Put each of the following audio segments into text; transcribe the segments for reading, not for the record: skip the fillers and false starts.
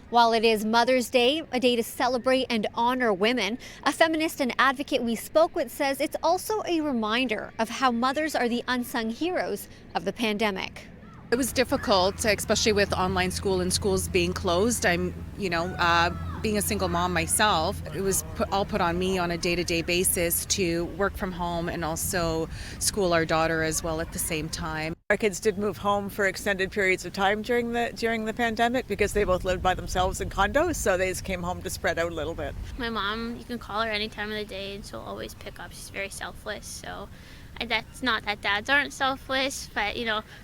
While it is Mother's Day, a day to celebrate and honor women, a feminist and advocate we spoke with says it's also a reminder of how mothers are the unsung heroes of the pandemic. It was difficult, especially with online school and schools being closed. Being a single mom myself, it was all put on me on a day-to-day basis to work from home and also school our daughter as well at the same time. Our kids did move home for extended periods of time during the pandemic because they both lived by themselves in condos, so they just came home to spread out a little bit. My mom, you can call her any time of the day and she'll always pick up. She's very selfless, so that's not that dads aren't selfless, but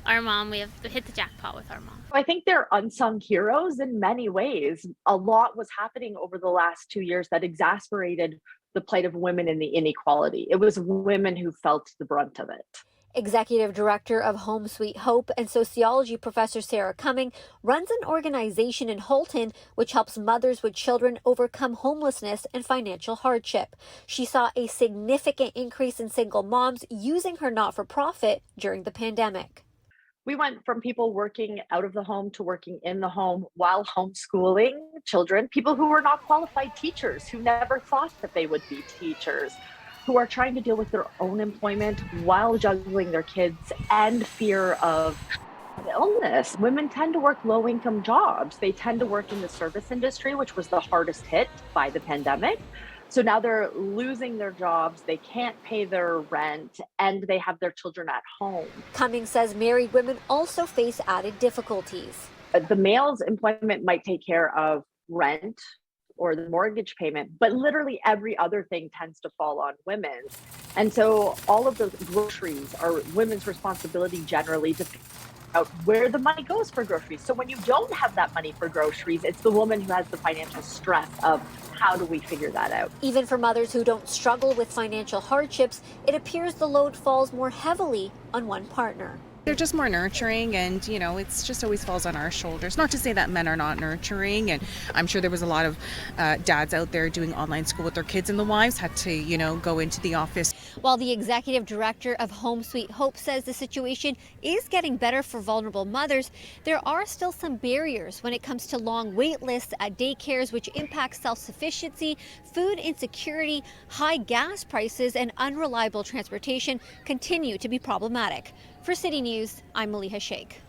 our mom, we have hit the jackpot with our mom. I think they're unsung heroes in many ways. A lot was happening over the last 2 years that exacerbated the plight of women and the inequality. It was women who felt the brunt of it. Executive Director of Home Sweet Hope and sociology professor Sarah Cumming runs an organization in Holton which helps mothers with children overcome homelessness and financial hardship. She saw a significant increase in single moms using her not-for-profit during the pandemic. We went from people working out of the home to working in the home while homeschooling children, people who were not qualified teachers, who never thought that they would be teachers, who are trying to deal with their own employment while juggling their kids and fear of illness. Women tend to work low-income jobs. They tend to work in the service industry, which was the hardest hit by the pandemic. So now they're losing their jobs, they can't pay their rent, and they have their children at home. Cummings says married women also face added difficulties. The male's employment might take care of rent or the mortgage payment, but literally every other thing tends to fall on women. And so all of the groceries are women's responsibility generally to figure out where the money goes for groceries. So when you don't have that money for groceries, it's the woman who has the financial stress of how do we figure that out? Even for mothers who don't struggle with financial hardships, it appears the load falls more heavily on one partner. They're just more nurturing and, it's just always falls on our shoulders. Not to say that men are not nurturing, and I'm sure there was a lot of dads out there doing online school with their kids, and the wives had to, go into the office. While the executive director of Home Sweet Hope says the situation is getting better for vulnerable mothers, there are still some barriers when it comes to long wait lists at daycares, which impact self-sufficiency, food insecurity, high gas prices, and unreliable transportation continue to be problematic. For City News, I'm Maleeha Sheikh.